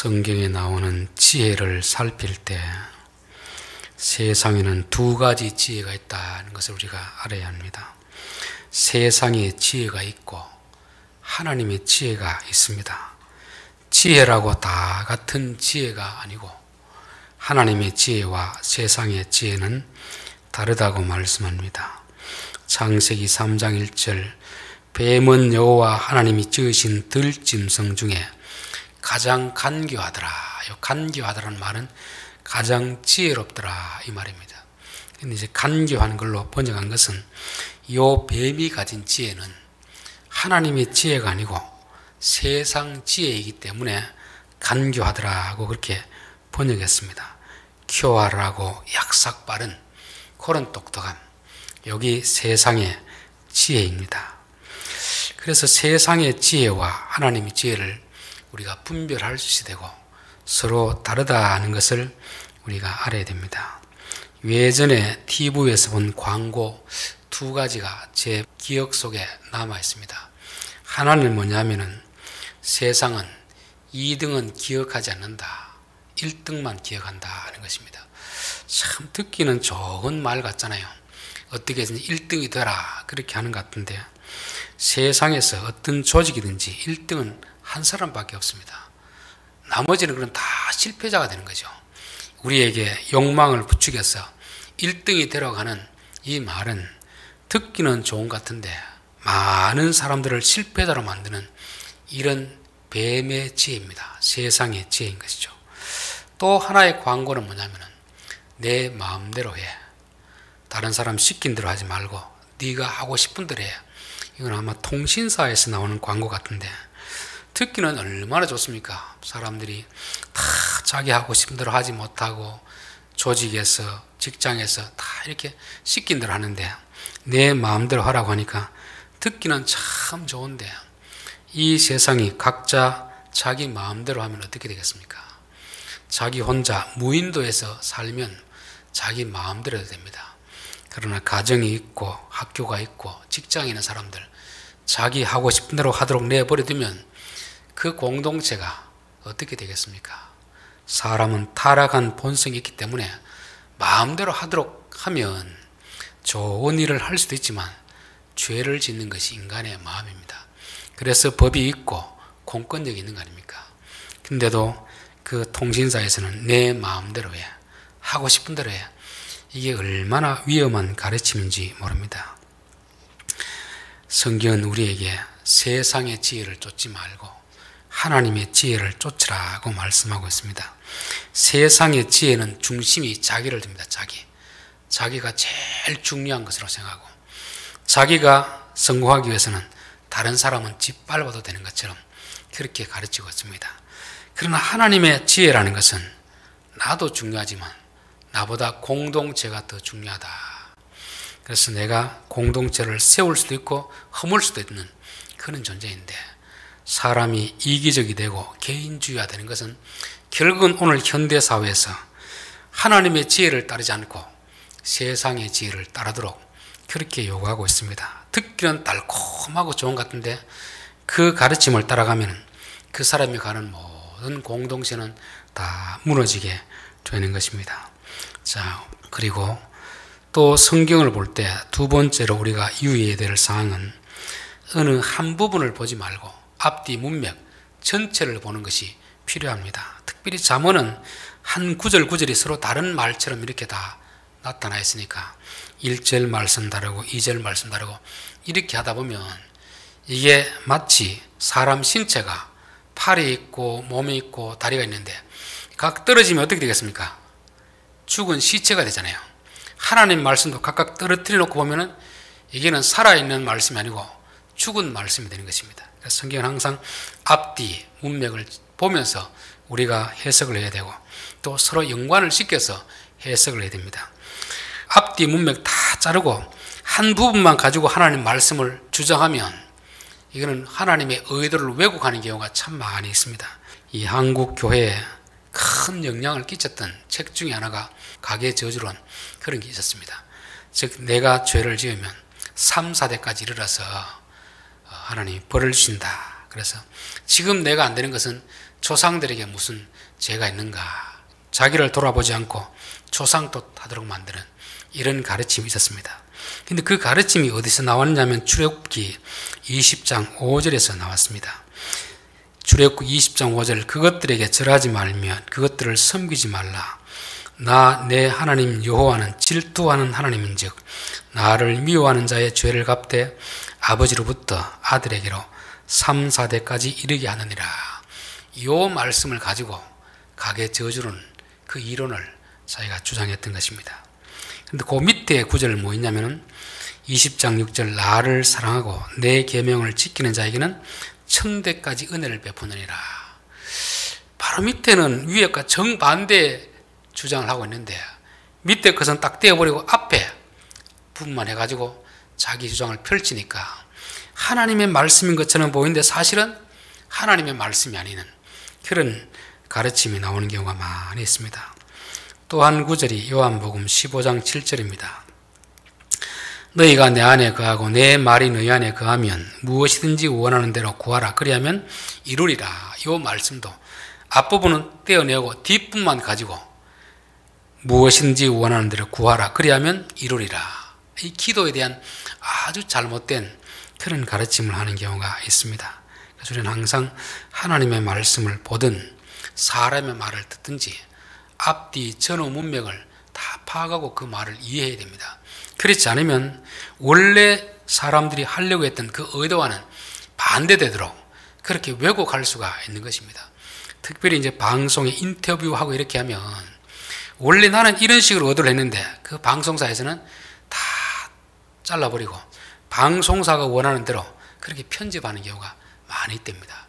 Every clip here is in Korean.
성경에 나오는 지혜를 살필 때 세상에는 두 가지 지혜가 있다는 것을 우리가 알아야 합니다. 세상에 지혜가 있고 하나님의 지혜가 있습니다. 지혜라고 다 같은 지혜가 아니고 하나님의 지혜와 세상의 지혜는 다르다고 말씀합니다. 창세기 3장 1절 뱀은 여호와 하나님이 지으신 들짐승 중에 가장 간교하더라. 간교하더라는 말은 가장 지혜롭더라 이 말입니다. 근데 이제 간교한 걸로 번역한 것은 이 뱀이 가진 지혜는 하나님의 지혜가 아니고 세상 지혜이기 때문에 간교하더라고 그렇게 번역했습니다. 큐어하라고 약삭 빠른 그런 똑똑함, 여기 세상의 지혜입니다. 그래서 세상의 지혜와 하나님의 지혜를 우리가 분별할 수 있게 되고 서로 다르다는 것을 우리가 알아야 됩니다. 예전에 TV에서 본 광고 두 가지가 제 기억 속에 남아 있습니다. 하나는 뭐냐면은 세상은 2등은 기억하지 않는다, 1등만 기억한다는 것입니다. 참 듣기는 좋은 말 같잖아요. 어떻게 해서 1등이 되라 그렇게 하는 것 같은데, 세상에서 어떤 조직이든지 1등은 한 사람밖에 없습니다. 나머지는 그럼 다 실패자가 되는 거죠. 우리에게 욕망을 부추겨서 1등이 되려가는 이 말은 듣기는 좋은 것 같은데 많은 사람들을 실패자로 만드는 이런 뱀의 지혜입니다. 세상의 지혜인 것이죠. 또 하나의 광고는 뭐냐면은 내 마음대로 해. 다른 사람 시킨 대로 하지 말고 네가 하고 싶은 대로 해. 이건 아마 통신사에서 나오는 광고 같은데 듣기는 얼마나 좋습니까? 사람들이 다 자기 하고 싶은 대로 하지 못하고 조직에서 직장에서 다 이렇게 시킨 대로 하는데 내 마음대로 하라고 하니까 듣기는 참 좋은데 이 세상이 각자 자기 마음대로 하면 어떻게 되겠습니까? 자기 혼자 무인도에서 살면 자기 마음대로 됩니다. 그러나 가정이 있고 학교가 있고 직장에 있는 사람들 자기 하고 싶은 대로 하도록 내버려두면 그 공동체가 어떻게 되겠습니까? 사람은 타락한 본성이 있기 때문에 마음대로 하도록 하면 좋은 일을 할 수도 있지만 죄를 짓는 것이 인간의 마음입니다. 그래서 법이 있고 공권력이 있는 거 아닙니까? 근데도 그 통신사에서는 내 마음대로 해, 하고 싶은 대로 해. 이게 얼마나 위험한 가르침인지 모릅니다. 성경은 우리에게 세상의 지혜를 쫓지 말고 하나님의 지혜를 쫓으라고 말씀하고 있습니다. 세상의 지혜는 중심이 자기를 둡니다. 자기가 제일 중요한 것으로 생각하고 자기가 성공하기 위해서는 다른 사람은 짓밟아도 되는 것처럼 그렇게 가르치고 있습니다. 그러나 하나님의 지혜라는 것은 나도 중요하지만 나보다 공동체가 더 중요하다. 그래서 내가 공동체를 세울 수도 있고 허물 수도 있는 그런 존재인데 사람이 이기적이 되고 개인주의화되는 것은 결국은 오늘 현대사회에서 하나님의 지혜를 따르지 않고 세상의 지혜를 따르도록 그렇게 요구하고 있습니다. 듣기는 달콤하고 좋은 것 같은데 그 가르침을 따라가면 그 사람이 가는 모든 공동체는 다 무너지게 되는 것입니다. 자, 그리고 또 성경을 볼 때 두 번째로 우리가 유의해야 될 사항은 어느 한 부분을 보지 말고 앞뒤 문맥 전체를 보는 것이 필요합니다. 특별히 잠언은 한 구절이 서로 다른 말처럼 이렇게 다 나타나 있으니까 1절 말씀 다르고 2절 말씀 다르고 이렇게 하다 보면 이게 마치 사람 신체가 팔이 있고 몸이 있고 다리가 있는데 각 떨어지면 어떻게 되겠습니까? 죽은 시체가 되잖아요. 하나님 말씀도 각각 떨어뜨려 놓고 보면은 이게는 살아있는 말씀이 아니고 죽은 말씀이 되는 것입니다. 그래서 성경은 항상 앞뒤 문맥을 보면서 우리가 해석을 해야 되고 또 서로 연관을 시켜서 해석을 해야 됩니다. 앞뒤 문맥 다 자르고 한 부분만 가지고 하나님 말씀을 주장하면 이거는 하나님의 의도를 왜곡하는 경우가 참 많이 있습니다. 이 한국 교회에 큰 영향을 끼쳤던 책 중에 하나가 가계 저주론 그런 게 있었습니다. 즉 내가 죄를 지으면 3, 4대까지 이르러서 하나님이 벌을 주신다. 그래서 지금 내가 안 되는 것은 조상들에게 무슨 죄가 있는가, 자기를 돌아보지 않고 조상도 하도록 만드는 이런 가르침이 있었습니다. 근데 그 가르침이 어디서 나왔냐면 출애굽기 20장 5절에서 나왔습니다. 출애굽기 20장 5절, 그것들에게 절하지 말며 그것들을 섬기지 말라. 나 내 하나님 여호와는 질투하는 하나님인즉 나를 미워하는 자의 죄를 갚되 아버지로부터 아들에게로 3, 4대까지 이르게 하느니라. 이 말씀을 가지고 가게 저주는 그 이론을 자기가 주장했던 것입니다. 근데 그 밑에 구절 뭐 있냐면은 20장 6절, 나를 사랑하고 내 계명을 지키는 자에게는 1000대까지 은혜를 베푸느니라. 바로 밑에는 위에가 정반대 주장을 하고 있는데 밑에 것은 딱 떼어버리고 앞에 부분만 해가지고 자기 주장을 펼치니까 하나님의 말씀인 것처럼 보이는데 사실은 하나님의 말씀이 아닌 그런 가르침이 나오는 경우가 많이 있습니다. 또 한 구절이 요한복음 15장 7절입니다. 너희가 내 안에 거하고 내 말이 너희 안에 거하면 무엇이든지 원하는 대로 구하라. 그리하면 이루리라. 이 말씀도 앞부분은 떼어내고 뒷부분만 가지고 무엇이든지 원하는 대로 구하라. 그리하면 이루리라. 이 기도에 대한 아주 잘못된 그런 가르침을 하는 경우가 있습니다. 그래서 우리는 항상 하나님의 말씀을 보든 사람의 말을 듣든지 앞뒤 전후 문맥을 다 파악하고 그 말을 이해해야 됩니다. 그렇지 않으면 원래 사람들이 하려고 했던 그 의도와는 반대되도록 그렇게 왜곡할 수가 있는 것입니다. 특별히 이제 방송에 인터뷰하고 이렇게 하면 원래 나는 이런 식으로 의도를 했는데 그 방송사에서는 다 잘라버리고 방송사가 원하는 대로 그렇게 편집하는 경우가 많이 있답니다.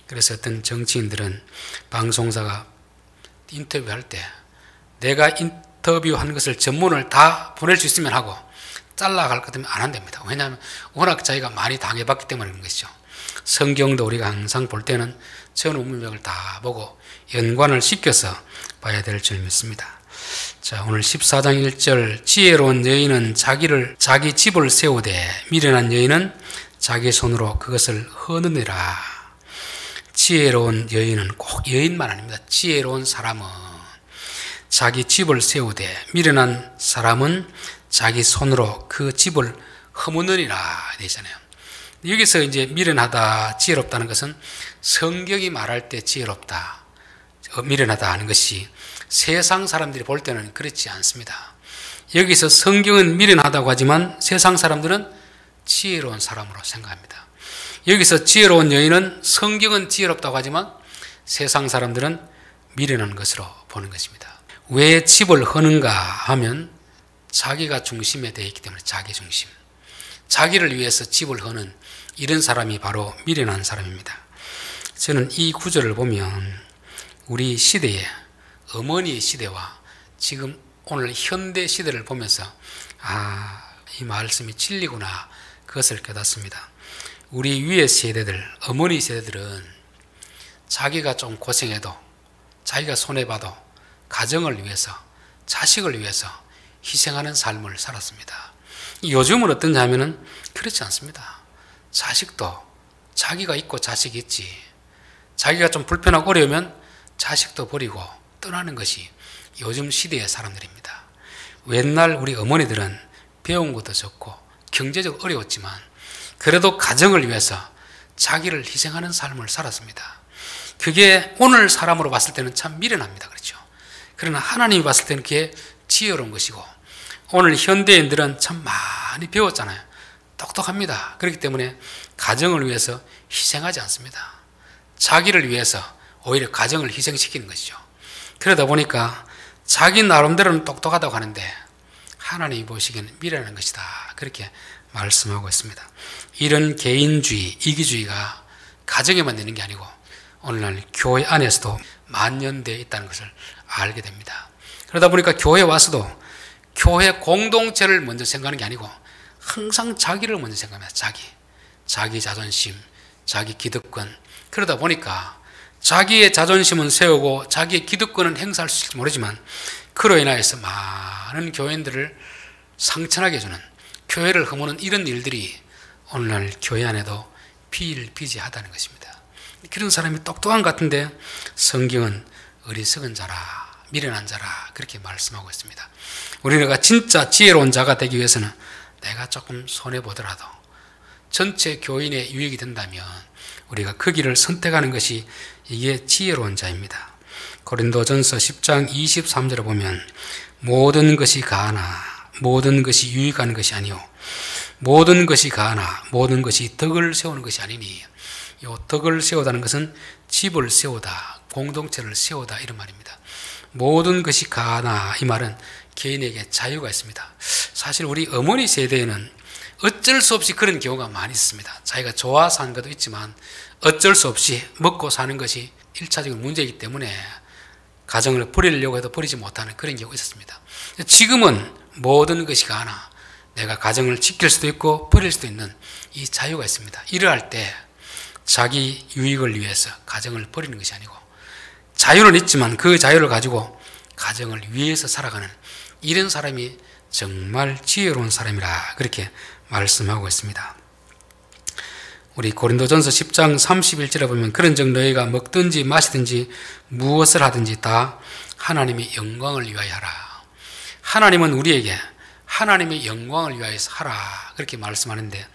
그래서 어떤 정치인들은 방송사가 인터뷰할 때 내가 인터뷰한 것을 전문을 다 보낼 수 있으면 하고 잘라갈 것 같으면 안 한답니다. 왜냐하면 워낙 자기가 많이 당해봤기 때문에 그런 것이죠. 성경도 우리가 항상 볼 때는 전후 문맥을 다 보고 연관을 시켜서 봐야 될 줄 믿습니다. 자, 오늘 14장 1절, 지혜로운 여인은 자기 집을 세우되 미련한 여인은 자기 손으로 그것을 허느니라. 지혜로운 여인은 꼭 여인만 아닙니다. 지혜로운 사람은 자기 집을 세우되 미련한 사람은 자기 손으로 그 집을 허무느니라 되잖아요. 여기서 이제 미련하다, 지혜롭다는 것은 성경이 말할 때 지혜롭다, 미련하다 하는 것이 세상 사람들이 볼 때는 그렇지 않습니다. 여기서 성경은 미련하다고 하지만 세상 사람들은 지혜로운 사람으로 생각합니다. 여기서 지혜로운 여인은 성경은 지혜롭다고 하지만 세상 사람들은 미련한 것으로 보는 것입니다. 왜 집을 허는가 하면 자기가 중심에 되어 있기 때문에 자기 중심, 자기를 위해서 집을 허는 이런 사람이 바로 미련한 사람입니다. 저는 이 구절을 보면 우리 시대에 어머니의 시대와 지금 오늘 현대 시대를 보면서 이 말씀이 진리구나 그것을 깨닫습니다. 우리 위의 세대들, 어머니 세대들은 자기가 좀 고생해도 자기가 손해봐도 가정을 위해서, 자식을 위해서 희생하는 삶을 살았습니다. 요즘은 어떤지 하면은 그렇지 않습니다. 자식도 자기가 있고 자식이 있지, 자기가 좀 불편하고 어려우면 자식도 버리고 떠나는 것이 요즘 시대의 사람들입니다. 옛날 우리 어머니들은 배운 것도 적고 경제적으로 어려웠지만 그래도 가정을 위해서 자기를 희생하는 삶을 살았습니다. 그게 오늘 사람으로 봤을 때는 참 미련합니다. 그렇죠? 그러나 하나님이 봤을 때는 그게 지혜로운 것이고 오늘 현대인들은 참 많이 배웠잖아요. 똑똑합니다. 그렇기 때문에 가정을 위해서 희생하지 않습니다. 자기를 위해서 오히려 가정을 희생시키는 것이죠. 그러다 보니까 자기 나름대로는 똑똑하다고 하는데 하나님이 보시기에는 미련한 것이다. 그렇게 말씀하고 있습니다. 이런 개인주의, 이기주의가 가정에만 있는 게 아니고 오늘날 교회 안에서도 만연되어 있다는 것을 알게 됩니다. 그러다 보니까 교회에 와서도 교회 공동체를 먼저 생각하는 게 아니고 항상 자기를 먼저 생각합니다. 자기 자존심, 자기 기득권. 그러다 보니까 자기의 자존심은 세우고 자기의 기득권은 행사할 수 있을지 모르지만 그로 인하여서 많은 교인들을 상처나게 해주는, 교회를 허무는 이런 일들이 오늘날 교회 안에도 비일비재하다는 것입니다. 그런 사람이 똑똑한 것 같은데 성경은 어리석은 자라, 미련한 자라 그렇게 말씀하고 있습니다. 우리가 진짜 지혜로운 자가 되기 위해서는 내가 조금 손해보더라도 전체 교인의 유익이 된다면 우리가 그 길을 선택하는 것이 이게 지혜로운 자입니다. 고린도전서 10장 23절에 보면 모든 것이 가하나 모든 것이 유익한 것이 아니요 모든 것이 가하나 모든 것이 덕을 세우는 것이 아니니, 이 덕을 세우다는 것은 집을 세우다, 공동체를 세우다 이런 말입니다. 모든 것이 가하나 이 말은 개인에게 자유가 있습니다. 사실 우리 어머니 세대에는 어쩔 수 없이 그런 경우가 많이 있습니다. 자기가 좋아서 하는 것도 있지만 어쩔 수 없이 먹고 사는 것이 1차적인 문제이기 때문에 가정을 버리려고 해도 버리지 못하는 그런 경우가 있었습니다. 지금은 모든 것이 가하나 내가 가정을 지킬 수도 있고 버릴 수도 있는 이 자유가 있습니다. 이러할 때 자기 유익을 위해서 가정을 버리는 것이 아니고 자유는 있지만 그 자유를 가지고 가정을 위해서 살아가는 이런 사람이 정말 지혜로운 사람이라 그렇게 말씀하고 있습니다. 우리 고린도전서 10장 31절에 보면 그런즉 너희가 먹든지 마시든지 무엇을 하든지 다 하나님의 영광을 위하여 하라. 하나님은 우리에게 하나님의 영광을 위하여서 하라 그렇게 말씀하는데,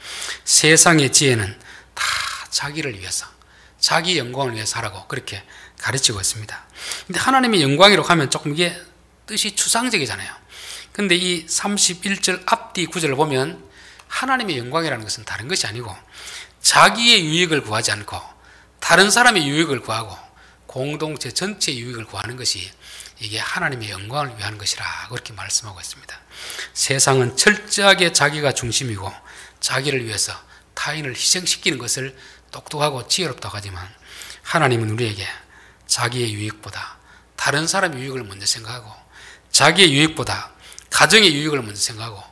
세상의 지혜는 다 자기를 위해서 자기 영광을 위해서 하라고 그렇게 가르치고 있습니다. 근데 하나님의 영광이라고 하면 조금 이게 뜻이 추상적이잖아요. 근데 이 31절 앞뒤 구절을 보면 하나님의 영광이라는 것은 다른 것이 아니고 자기의 유익을 구하지 않고 다른 사람의 유익을 구하고 공동체 전체의 유익을 구하는 것이 이게 하나님의 영광을 위한 것이라 그렇게 말씀하고 있습니다. 세상은 철저하게 자기가 중심이고 자기를 위해서 타인을 희생시키는 것을 똑똑하고 지혜롭다고 하지만 하나님은 우리에게 자기의 유익보다 다른 사람의 유익을 먼저 생각하고 자기의 유익보다 가정의 유익을 먼저 생각하고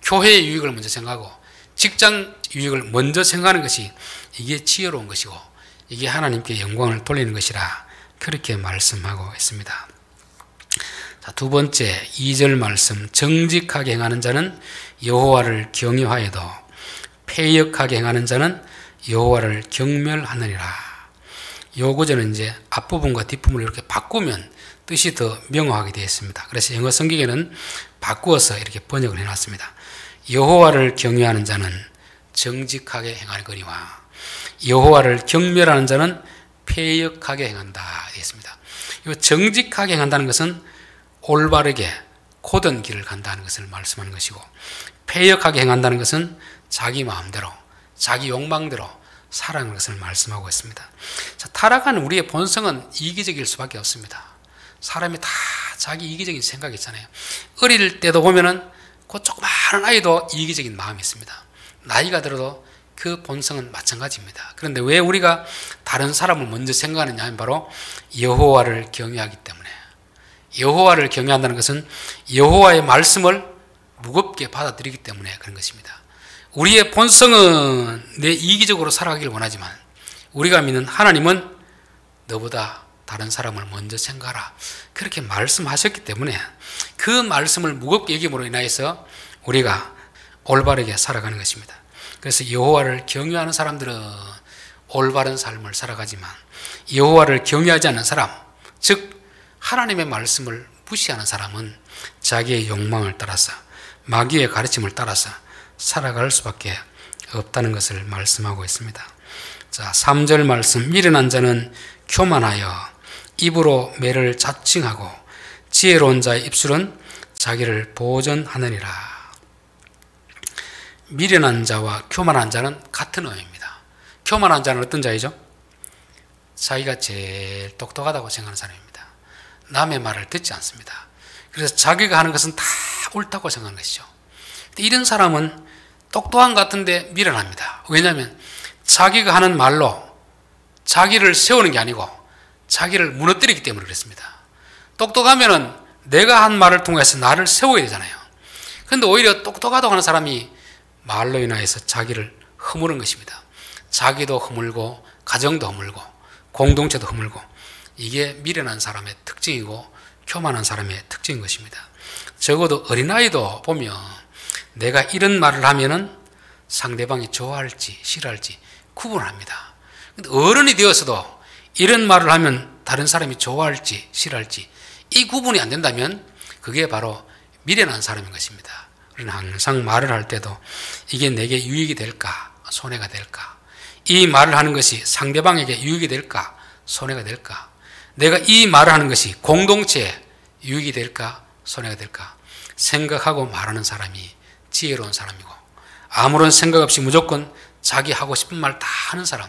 교회의 유익을 먼저 생각하고 직장 유익을 먼저 생각하는 것이 이게 지혜로운 것이고 이게 하나님께 영광을 돌리는 것이라 그렇게 말씀하고 있습니다. 자, 두 번째 2절 말씀, 정직하게 행하는 자는 여호와를 경외하여도 패역하게 행하는 자는 여호와를 경멸하느니라. 요 구절은 이제 앞부분과 뒷부분을 이렇게 바꾸면 뜻이 더 명확하게 되어 있습니다. 그래서 영어 성경에는 바꾸어서 이렇게 번역을 해놨습니다. 여호와를 경외하는 자는 정직하게 행할 거니와 여호와를 경멸하는 자는 패역하게 행한다 되어 있습니다. 이 정직하게 행한다는 것은 올바르게 고든 길을 간다는 것을 말씀하는 것이고, 패역하게 행한다는 것은 자기 마음대로 자기 욕망대로 살아가는 것을 말씀하고 있습니다. 자, 타락한 우리의 본성은 이기적일 수밖에 없습니다. 사람이 다 자기 이기적인 생각이 있잖아요. 어릴 때도 보면은 그 조그마한 아이도 이기적인 마음이 있습니다. 나이가 들어도 그 본성은 마찬가지입니다. 그런데 왜 우리가 다른 사람을 먼저 생각하느냐 하면 바로 여호와를 경외하기 때문에, 여호와를 경외한다는 것은 여호와의 말씀을 무겁게 받아들이기 때문에 그런 것입니다. 우리의 본성은 내 이기적으로 살아가길 원하지만 우리가 믿는 하나님은 너보다 다른 사람을 먼저 생각하라 그렇게 말씀하셨기 때문에 그 말씀을 무겁게 여김으로 인하여서 우리가 올바르게 살아가는 것입니다. 그래서 여호와를 경외하는 사람들은 올바른 삶을 살아가지만 여호와를 경외하지 않는 사람, 즉 하나님의 말씀을 무시하는 사람은 자기의 욕망을 따라서 마귀의 가르침을 따라서 살아갈 수밖에 없다는 것을 말씀하고 있습니다. 자, 3절 말씀, 미련한 자는 교만하여 입으로 매를 자칭하고 지혜로운 자의 입술은 자기를 보전하느니라. 미련한 자와 교만한 자는 같은 의미입니다. 교만한 자는 어떤 자이죠? 자기가 제일 똑똑하다고 생각하는 사람입니다. 남의 말을 듣지 않습니다. 그래서 자기가 하는 것은 다 옳다고 생각하는 것이죠. 이런 사람은 똑똑한 것 같은데 미련합니다. 왜냐하면 자기가 하는 말로 자기를 세우는 게 아니고 자기를 무너뜨리기 때문에 그렇습니다. 똑똑하면은 내가 한 말을 통해서 나를 세워야 되잖아요. 그런데 오히려 똑똑하다고 하는 사람이 말로 인하여서 자기를 허무는 것입니다. 자기도 허물고 가정도 허물고 공동체도 허물고, 이게 미련한 사람의 특징이고 교만한 사람의 특징인 것입니다. 적어도 어린아이도 보면 내가 이런 말을 하면은 상대방이 좋아할지 싫어할지 구분을 합니다. 근데 어른이 되어서도 이런 말을 하면 다른 사람이 좋아할지 싫어할지 이 구분이 안 된다면 그게 바로 미련한 사람인 것입니다. 우리는 항상 말을 할 때도 이게 내게 유익이 될까 손해가 될까, 이 말을 하는 것이 상대방에게 유익이 될까 손해가 될까, 내가 이 말을 하는 것이 공동체에 유익이 될까 손해가 될까 생각하고 말하는 사람이 지혜로운 사람이고, 아무런 생각 없이 무조건 자기 하고 싶은 말 다 하는 사람,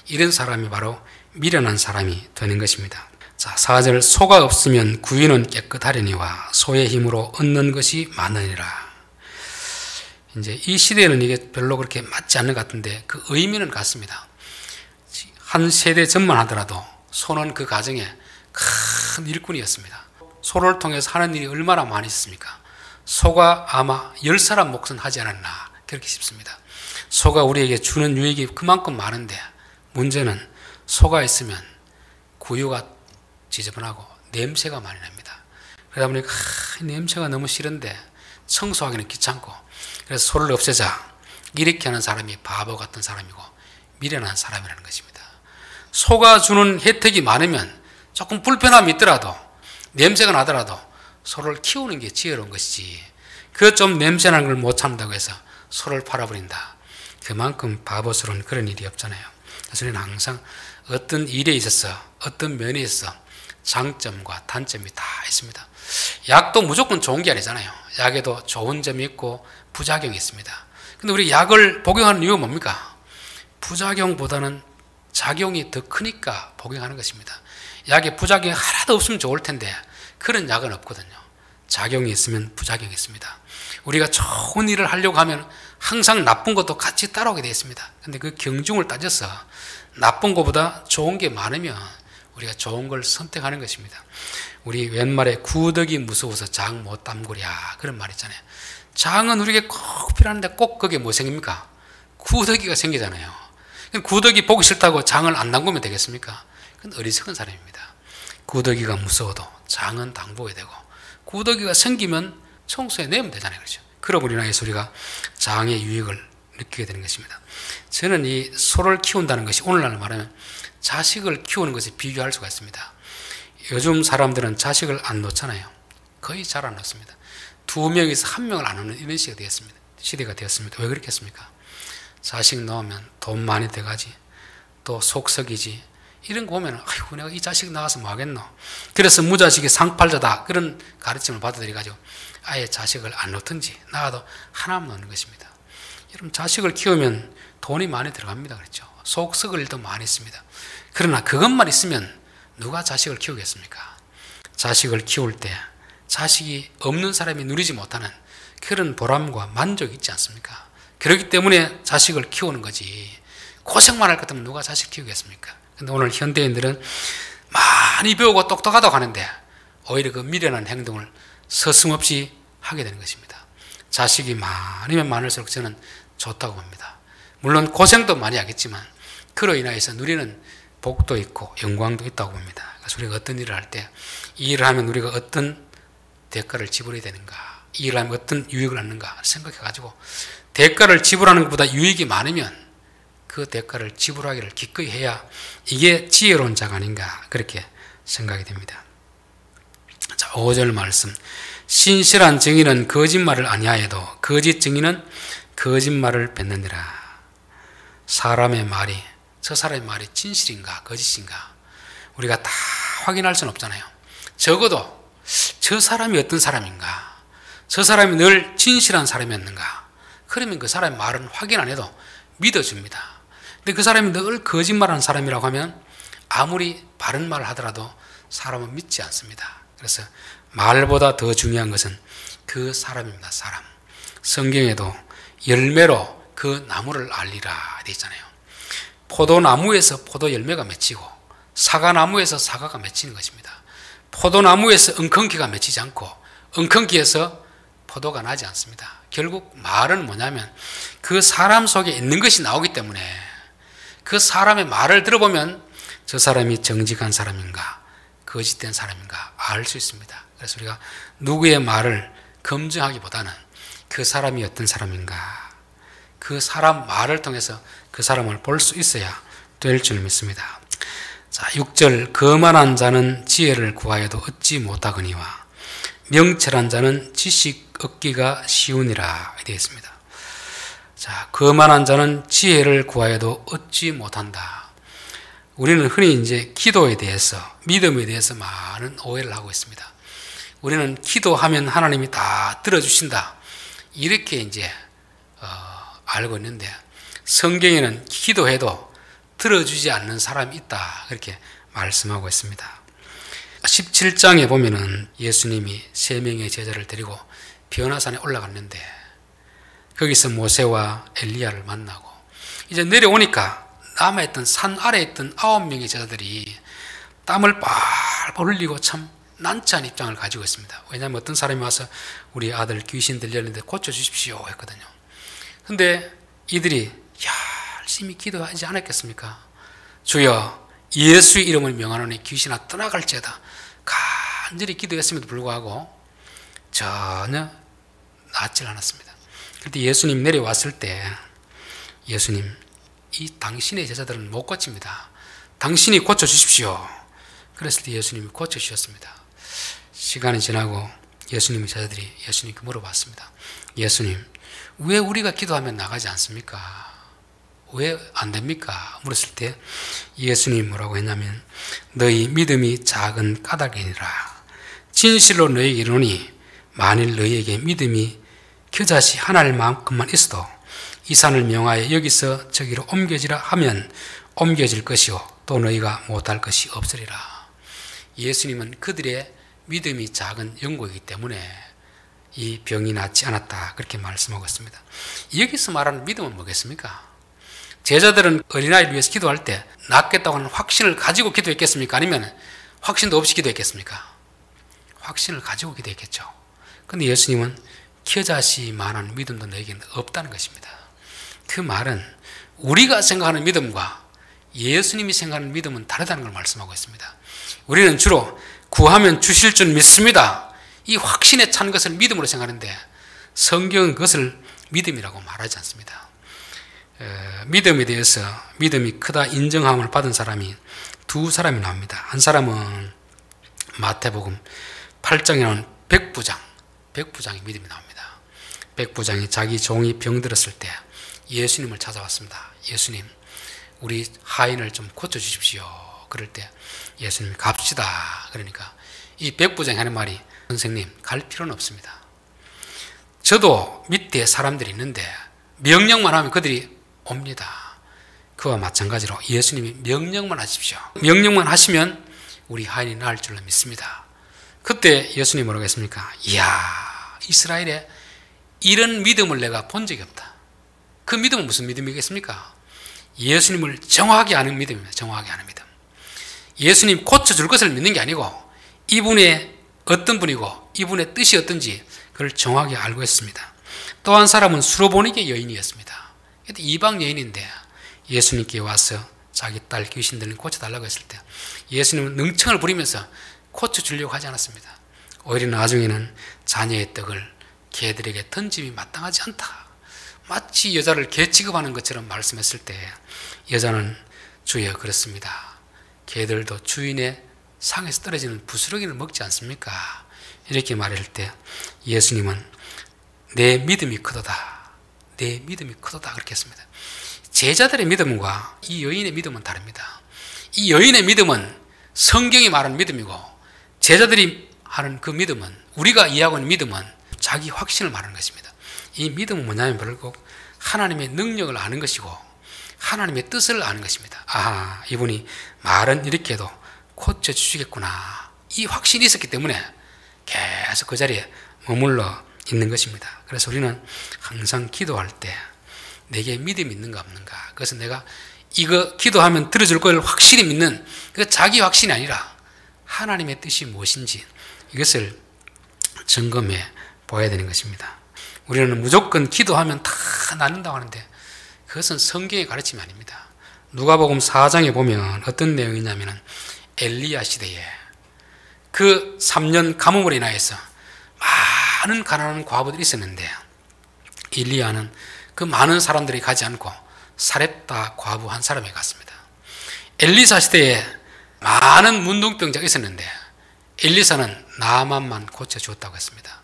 이런 사람이 바로 미련한 사람이 되는 것입니다. 자, 4절 소가 없으면 구유는 깨끗하려니와 소의 힘으로 얻는 것이 많으니라. 이제 이 시대에는 이게 별로 그렇게 맞지 않는 것 같은데 그 의미는 같습니다. 한 세대 전만 하더라도 소는 그 가정에 큰 일꾼이었습니다. 소를 통해서 하는 일이 얼마나 많이 있습니까? 소가 아마 10사람 몫은 하지 않았나 그렇게 싶습니다. 소가 우리에게 주는 유익이 그만큼 많은데 문제는 소가 있으면 구유가 지저분하고 냄새가 많이 납니다. 그러다 보니까 냄새가 너무 싫은데 청소하기는 귀찮고, 그래서 소를 없애자 이렇게 하는 사람이 바보 같은 사람이고 미련한 사람이라는 것입니다. 소가 주는 혜택이 많으면 조금 불편함이 있더라도 냄새가 나더라도 소를 키우는 게 지혜로운 것이지, 그 좀 냄새나는 걸 못 참는다고 해서 소를 팔아버린다, 그만큼 바보스러운 그런 일이 없잖아요. 그래서 우리는 항상 어떤 일에 있어서 어떤 면에 있어서 장점과 단점이 다 있습니다. 약도 무조건 좋은 게 아니잖아요. 약에도 좋은 점이 있고 부작용이 있습니다. 근데 우리 약을 복용하는 이유가 뭡니까? 부작용보다는 작용이 더 크니까 복용하는 것입니다. 약에 부작용이 하나도 없으면 좋을 텐데 그런 약은 없거든요. 작용이 있으면 부작용이 있습니다. 우리가 좋은 일을 하려고 하면 항상 나쁜 것도 같이 따라오게 되어 있습니다. 근데 그 경중을 따져서 나쁜 것보다 좋은 게 많으면 우리가 좋은 걸 선택하는 것입니다. 우리 옛말에 구덕이 무서워서 장 못 담그랴 그런 말 있잖아요. 장은 우리에게 꼭 필요한데 꼭 그게 뭐 생깁니까? 구덕이가 생기잖아요. 구덕이 보기 싫다고 장을 안 담그면 되겠습니까? 그건 어리석은 사람입니다. 구덕이가 무서워도 장은 담궈야 되고 구덕이가 생기면 청소해 내면 되잖아요. 그렇죠? 그러므로 인해서 우리가 장의 유익을 느끼게 되는 것입니다. 저는 이 소를 키운다는 것이 오늘날 말하면 자식을 키우는 것에 비교할 수가 있습니다. 요즘 사람들은 자식을 안 놓잖아요. 거의 잘 안 놓습니다. 2명에서 1명을 안 놓는 이런 시대가 되었습니다. 왜 그렇겠습니까? 자식 낳으면 돈 많이 돼가지, 또 속썩이지, 이런 거 보면 아이고 내가 이 자식 낳아서 뭐 하겠노, 그래서 무자식이 상팔자다 그런 가르침을 받아들여가지고 아예 자식을 안 놓든지 낳아도 하나만 놓는 것입니다. 여러분 자식을 키우면 돈이 많이 들어갑니다. 그렇죠? 속 썩을 일도 많이 있습니다. 그러나 그것만 있으면 누가 자식을 키우겠습니까? 자식을 키울 때 자식이 없는 사람이 누리지 못하는 그런 보람과 만족이 있지 않습니까? 그렇기 때문에 자식을 키우는 거지, 고생만 할 것 같으면 누가 자식 키우겠습니까? 근데 오늘 현대인들은 많이 배우고 똑똑하다고 하는데 오히려 그 미련한 행동을 서슴없이 하게 되는 것입니다. 자식이 많으면 많을수록 저는 좋다고 봅니다. 물론 고생도 많이 하겠지만 그로 인하여서 누리는 복도 있고 영광도 있다고 봅니다. 그래서 우리가 어떤 일을 할 때 이 일을 하면 우리가 어떤 대가를 지불해야 되는가, 이 일을 하면 어떤 유익을 얻는가 생각해가지고 대가를 지불하는 것보다 유익이 많으면 그 대가를 지불하기를 기꺼이 해야 이게 지혜로운 자가 아닌가 그렇게 생각이 됩니다. 자, 5절 말씀. 신실한 증인은 거짓말을 아니하여도 거짓 증인은 거짓말을 뱉느니라. 사람의 말이, 저 사람의 말이 진실인가 거짓인가 우리가 다 확인할 수는 없잖아요. 적어도 저 사람이 어떤 사람인가, 저 사람이 늘 진실한 사람이었는가, 그러면 그 사람의 말은 확인 안 해도 믿어줍니다. 근데 그 사람이 늘 거짓말하는 사람이라고 하면 아무리 바른 말을 하더라도 사람은 믿지 않습니다. 그래서 말보다 더 중요한 것은 그 사람입니다. 사람. 성경에도 열매로 그 나무를 알리라 되어 있잖아요. 포도나무에서 포도 열매가 맺히고 사과나무에서 사과가 맺히는 것입니다. 포도나무에서 엉겅퀴가 맺히지 않고 엉겅퀴에서 포도가 나지 않습니다. 결국 말은 뭐냐면 그 사람 속에 있는 것이 나오기 때문에 그 사람의 말을 들어보면 저 사람이 정직한 사람인가 거짓된 사람인가 알 수 있습니다. 그래서 우리가 누구의 말을 검증하기보다는 그 사람이 어떤 사람인가, 그 사람 말을 통해서 그 사람을 볼 수 있어야 될 줄 믿습니다. 자, 6절 거만한 자는 지혜를 구하여도 얻지 못하거니와 명철한 자는 지식 얻기가 쉬우니라 되어 있습니다. 자, 거만한 자는 지혜를 구하여도 얻지 못한다. 우리는 흔히 이제 기도에 대해서, 믿음에 대해서 많은 오해를 하고 있습니다. 우리는 기도하면 하나님이 다 들어주신다, 이렇게 이제 알고 있는데, 성경에는 기도해도 들어주지 않는 사람이 있다, 그렇게 말씀하고 있습니다. 17장에 보면은 예수님이 3명의 제자를 데리고 변화산에 올라갔는데, 거기서 모세와 엘리야를 만나고 이제 내려오니까 남아있던 산 아래에 있던 9명의 제자들이 땀을 뻘뻘 흘리고 참 난처한 입장을 가지고 있습니다. 왜냐하면 어떤 사람이 와서 우리 아들 귀신 들렸는데 고쳐주십시오 했거든요. 근데 이들이 열심히 기도하지 않았겠습니까? 주여 예수의 이름을 명하노니 귀신아 떠나갈지어다, 간절히 기도했음에도 불구하고 전혀 낫질 않았습니다. 그런데 예수님 내려왔을 때, 예수님, 이 당신의 제자들은 못 고칩니다. 당신이 고쳐주십시오. 그랬을 때 예수님이 고쳐주셨습니다. 시간이 지나고 예수님의 제자들이 예수님께 물어봤습니다. 예수님, 왜 우리가 기도하면 나가지 않습니까? 왜 안 됩니까? 물었을 때 예수님이 뭐라고 했냐면, 너희 믿음이 작은 까닭이니라. 진실로 너희에게 이르노니 만일 너희에게 믿음이 겨자씨 하나일 만큼만 있어도 이 산을 명하여 여기서 저기로 옮겨지라 하면 옮겨질 것이요 또 너희가 못할 것이 없으리라. 예수님은 그들의 믿음이 작은 연고이기 때문에 이 병이 낫지 않았다, 그렇게 말씀하고 있습니다. 여기서 말하는 믿음은 뭐겠습니까? 제자들은 어린아이를 위해서 기도할 때 낫겠다고 하는 확신을 가지고 기도했겠습니까? 아니면 확신도 없이 기도했겠습니까? 확신을 가지고 기도했겠죠. 그런데 예수님은 겨자씨만한 믿음도 너에게는 없다는 것입니다. 그 말은 우리가 생각하는 믿음과 예수님이 생각하는 믿음은 다르다는 걸 말씀하고 있습니다. 우리는 주로 구하면 주실 줄 믿습니다, 이 확신에 찬 것을 믿음으로 생각하는데, 성경은 그것을 믿음이라고 말하지 않습니다. 믿음에 대해서 믿음이 크다 인정함을 받은 사람이 2사람이 나옵니다. 한 사람은 마태복음 8장에 나온 백부장의 믿음이 나옵니다. 백부장이 자기 종이 병들었을 때 예수님을 찾아왔습니다. 예수님, 우리 하인을 좀 고쳐주십시오. 그럴 때 예수님이 갑시다. 그러니까 이 백부장이 하는 말이, 선생님 갈 필요는 없습니다. 저도 밑에 사람들이 있는데 명령만 하면 그들이 옵니다. 그와 마찬가지로 예수님이 명령만 하십시오. 명령만 하시면 우리 하인이 나을 줄로 믿습니다. 그때 예수님이 뭐라고 했습니까? 이야, 이스라엘에 이런 믿음을 내가 본 적이 없다. 그 믿음은 무슨 믿음이겠습니까? 예수님을 정확하게 아는 믿음입니다. 정확하게 아는 믿음. 예수님 고쳐줄 것을 믿는 게 아니고 이분의 어떤 분이고 이분의 뜻이 어떤지 그걸 정확히 알고 있습니다. 또 한 사람은 수로보니게 여인이었습니다. 이방 여인인데 예수님께 와서 자기 딸 귀신 들린 고쳐달라고 했을 때 예수님은 능청을 부리면서 고쳐주려고 하지 않았습니다. 오히려 나중에는 자녀의 떡을 개들에게 던짐이 마땅하지 않다, 마치 여자를 개 취급하는 것처럼 말씀했을 때 여자는 주여 그렇습니다. 개들도 주인의 상에서 떨어지는 부스러기를 먹지 않습니까? 이렇게 말할 때 예수님은 내 믿음이 크도다, 내 믿음이 크도다 그렇게 했습니다. 제자들의 믿음과 이 여인의 믿음은 다릅니다. 이 여인의 믿음은 성경이 말하는 믿음이고 제자들이 하는 그 믿음은, 우리가 이해하고 있는 믿음은 자기 확신을 말하는 것입니다. 이 믿음은 뭐냐면 결국 하나님의 능력을 아는 것이고 하나님의 뜻을 아는 것입니다. 아, 이분이 말은 이렇게 해도 고쳐주시겠구나, 이 확신이 있었기 때문에 계속 그 자리에 머물러 있는 것입니다. 그래서 우리는 항상 기도할 때 내게 믿음이 있는가 없는가, 그것은 내가 이거 기도하면 들어줄 걸 확실히 믿는 그 자기 확신이 아니라 하나님의 뜻이 무엇인지 이것을 점검해 보아야 되는 것입니다. 우리는 무조건 기도하면 다 낫는다고 하는데 그것은 성경의 가르침이 아닙니다. 누가복음 4장에 보면 어떤 내용이냐면 엘리야 시대에 그 3년 가뭄으로 인하여서 많은 가난한 과부들이 있었는데 엘리야는 그 많은 사람들이 가지 않고 사렙다 과부 한 사람이 갔습니다. 엘리사 시대에 많은 문둥병자가 있었는데 엘리사는 나만만 고쳐주었다고 했습니다.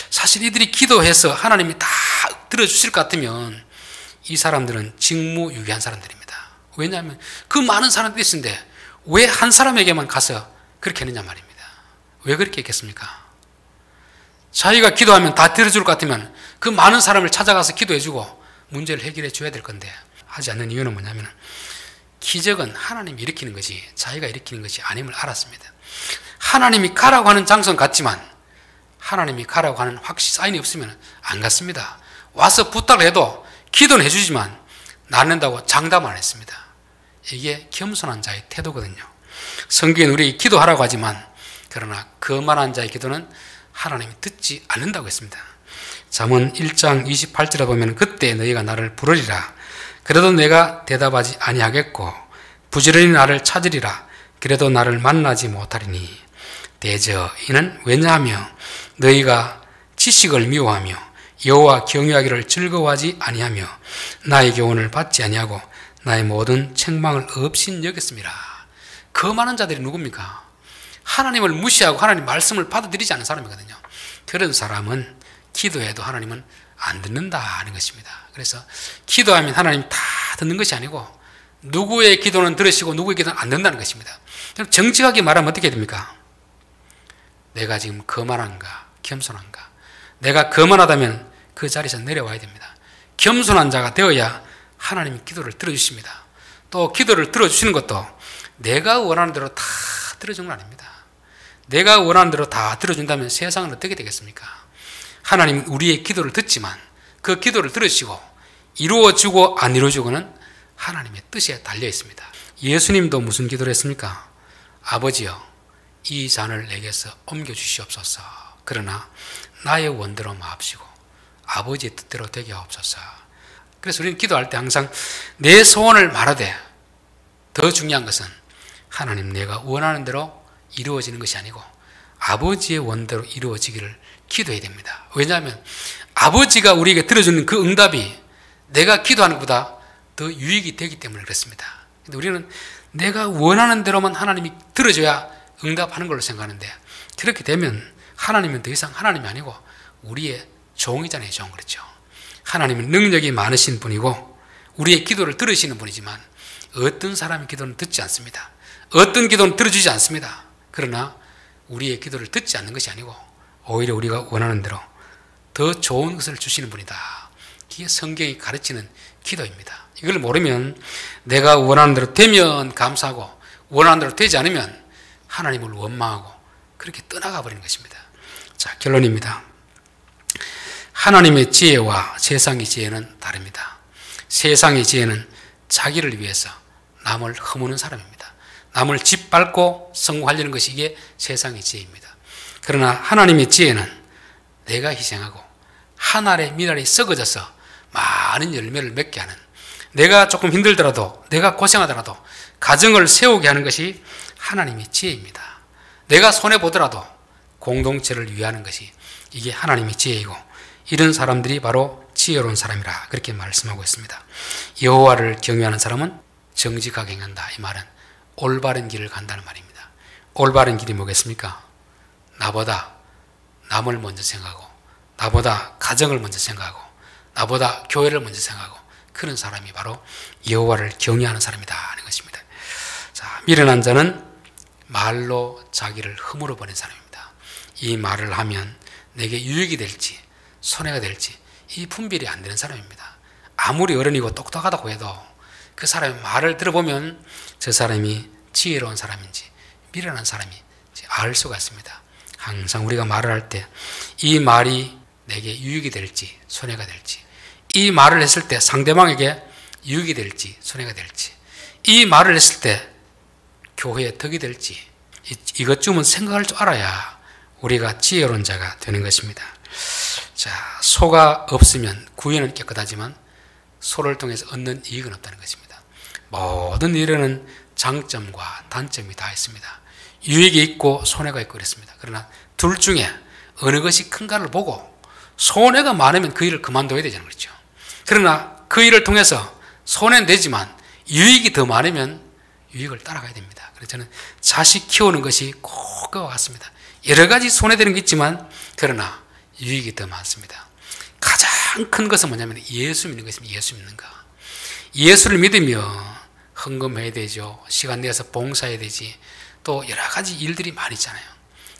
사실 이들이 기도해서 하나님이 다 들어주실 것 같으면 이 사람들은 직무유기한 사람들입니다. 왜냐하면 그 많은 사람들이 있는데 왜 한 사람에게만 가서 그렇게 했느냐 말입니다. 왜 그렇게 했겠습니까? 자기가 기도하면 다 들어줄 것 같으면 그 많은 사람을 찾아가서 기도해주고 문제를 해결해 줘야 될 건데 하지 않는 이유는 뭐냐면 기적은 하나님이 일으키는 것이 자기가 일으키는 것이 아님을 알았습니다. 하나님이 가라고 하는 장소는 갔지만 하나님이 가라고 하는 사인이 없으면 안 갔습니다. 와서 부탁을 해도 기도는 해주지만 낳는다고 장담 안 했습니다. 이게 겸손한 자의 태도거든요. 성경에는 우리 기도하라고 하지만 그러나 거만한 자의 기도는 하나님이 듣지 않는다고 했습니다. 잠언 1장 28절에 보면 그때 너희가 나를 부르리라 그래도 내가 대답하지 아니하겠고 부지런히 나를 찾으리라 그래도 나를 만나지 못하리니 대저 이는 왜냐하며 너희가 지식을 미워하며 여호와 경외하기를 즐거워하지 아니하며 나의 교훈을 받지 아니하고 나의 모든 책망을 없인 여겼습니다. 거만한 자들이 누굽니까? 하나님을 무시하고 하나님 말씀을 받아들이지 않는 사람이거든요. 그런 사람은 기도해도 하나님은 안 듣는다는 것입니다. 그래서 기도하면 하나님 다 듣는 것이 아니고 누구의 기도는 들으시고 누구의 기도는 안 듣는다는 것입니다. 그럼 정직하게 말하면 어떻게 됩니까? 내가 지금 거만한가 겸손한가? 내가 거만하다면 그 자리에서 내려와야 됩니다. 겸손한 자가 되어야 하나님이 기도를 들어주십니다. 또 기도를 들어주시는 것도 내가 원하는 대로 다 들어주는 건 아닙니다. 내가 원하는 대로 다 들어준다면 세상은 어떻게 되겠습니까? 하나님은 우리의 기도를 듣지만 그 기도를 들으시고 이루어지고 안 이루어지고는 하나님의 뜻에 달려 있습니다. 예수님도 무슨 기도를 했습니까? 아버지여 이 잔을 내게서 옮겨주시옵소서. 그러나 나의 원대로 마옵시고 아버지의 뜻대로 되게 하옵소서. 그래서 우리는 기도할 때 항상 내 소원을 말하되 더 중요한 것은 하나님 내가 원하는 대로 이루어지는 것이 아니고 아버지의 원대로 이루어지기를 기도해야 됩니다. 왜냐하면 아버지가 우리에게 들어주는 그 응답이 내가 기도하는 것보다 더 유익이 되기 때문에 그렇습니다. 근데 우리는 내가 원하는 대로만 하나님이 들어줘야 응답하는 걸로 생각하는데 그렇게 되면 하나님은 더 이상 하나님이 아니고 우리의 종이잖아요. 종. 그렇죠. 하나님은 능력이 많으신 분이고 우리의 기도를 들으시는 분이지만 어떤 사람의 기도는 듣지 않습니다. 어떤 기도는 들어주지 않습니다. 그러나 우리의 기도를 듣지 않는 것이 아니고 오히려 우리가 원하는 대로 더 좋은 것을 주시는 분이다. 이게 성경이 가르치는 기도입니다. 이걸 모르면 내가 원하는 대로 되면 감사하고 원하는 대로 되지 않으면 하나님을 원망하고 그렇게 떠나가 버리는 것입니다. 자, 결론입니다. 하나님의 지혜와 세상의 지혜는 다릅니다. 세상의 지혜는 자기를 위해서 남을 허무는 사람입니다. 남을 짓밟고 성공하려는 것이 이게 세상의 지혜입니다. 그러나 하나님의 지혜는 내가 희생하고 한 알의 미랄이 썩어져서 많은 열매를 맺게 하는, 내가 조금 힘들더라도 내가 고생하더라도 가정을 세우게 하는 것이 하나님의 지혜입니다. 내가 손해보더라도 공동체를 위하는 것이 이게 하나님의 지혜이고 이런 사람들이 바로 지혜로운 사람이라 그렇게 말씀하고 있습니다. 여호와를 경외하는 사람은 정직하게 행한다. 이 말은 올바른 길을 간다는 말입니다. 올바른 길이 뭐겠습니까? 나보다 남을 먼저 생각하고 나보다 가정을 먼저 생각하고 나보다 교회를 먼저 생각하고 그런 사람이 바로 여호와를 경외하는 사람이다 하는 것입니다. 자, 미련한 자는 말로 자기를 허물어 버린 사람입니다. 이 말을 하면 내게 유익이 될지 손해가 될지 이 분별이 안 되는 사람입니다. 아무리 어른이고 똑똑하다고 해도 그 사람의 말을 들어보면 저 사람이 지혜로운 사람인지 미련한 사람인지 알 수가 있습니다. 항상 우리가 말을 할 때 이 말이 내게 유익이 될지 손해가 될지, 이 말을 했을 때 상대방에게 유익이 될지 손해가 될지, 이 말을 했을 때 교회에 덕이 될지 이것쯤은 생각할 줄 알아야 우리가 지혜로운 자가 되는 것입니다. 자, 소가 없으면 구유는 깨끗하지만 소를 통해서 얻는 이익은 없다는 것입니다. 모든 일에는 장점과 단점이 다 있습니다. 유익이 있고 손해가 있고 그렇습니다. 그러나 둘 중에 어느 것이 큰가를 보고 손해가 많으면 그 일을 그만둬야 되잖아요. 그렇죠? 그러나 그 일을 통해서 손해는 되지만 유익이 더 많으면 유익을 따라가야 됩니다. 그래서 저는 자식 키우는 것이 꼭 그와 같습니다. 여러 가지 손해되는 게 있지만 그러나 유익이 더 많습니다. 가장 큰 것은 뭐냐면 예수 믿는 것입니다. 예수 믿는 거. 예수를 믿으며 헌금해야 되죠. 시간 내서 봉사해야 되지. 또 여러 가지 일들이 많이 있잖아요.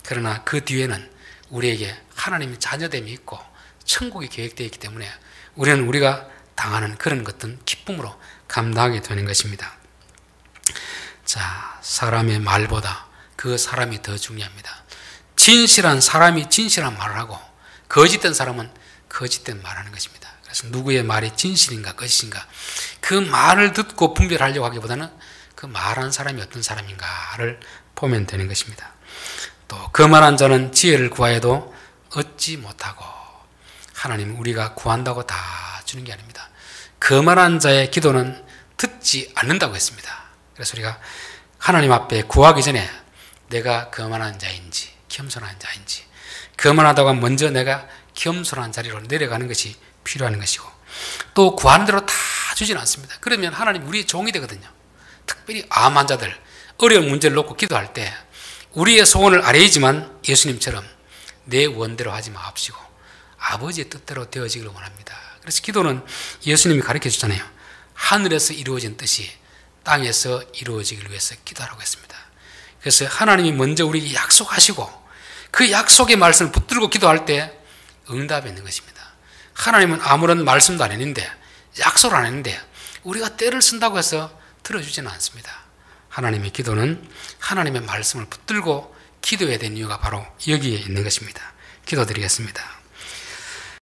그러나 그 뒤에는 우리에게 하나님의 자녀됨이 있고 천국이 계획되어 있기 때문에 우리는 우리가 당하는 그런 것들은 기쁨으로 감당하게 되는 것입니다. 자, 사람의 말보다 그 사람이 더 중요합니다. 진실한 사람이 진실한 말을 하고 거짓된 사람은 거짓된 말을 하는 것입니다. 그래서 누구의 말이 진실인가 거짓인가 그 말을 듣고 분별하려고 하기보다는 그 말한 사람이 어떤 사람인가를 보면 되는 것입니다. 또 거만한 자는 지혜를 구하여도 얻지 못하고 하나님은 우리가 구한다고 다 주는 게 아닙니다. 거만한 자의 기도는 듣지 않는다고 했습니다. 그래서 우리가 하나님 앞에 구하기 전에 내가 거만한 자인지 겸손한 자인지 거만하다고 하면 먼저 내가 겸손한 자리로 내려가는 것이 필요한 것이고 또 구하는 대로 다 주지는 않습니다. 그러면 하나님 우리의 종이 되거든요. 특별히 암 환자들 어려운 문제를 놓고 기도할 때 우리의 소원을 아뢰지만 예수님처럼 내 원대로 하지 마옵시고 아버지의 뜻대로 되어지기를 원합니다. 그래서 기도는 예수님이 가르쳐 주잖아요. 하늘에서 이루어진 뜻이 땅에서 이루어지기를 위해서 기도하라고 했습니다. 그래서 하나님이 먼저 우리에게 약속하시고 그 약속의 말씀을 붙들고 기도할 때 응답이 있는 것입니다. 하나님은 아무런 말씀도 안 했는데 약속을 안 했는데 우리가 때를 쓴다고 해서 들어주지는 않습니다. 하나님의 기도는 하나님의 말씀을 붙들고 기도해야 되는 이유가 바로 여기에 있는 것입니다. 기도드리겠습니다.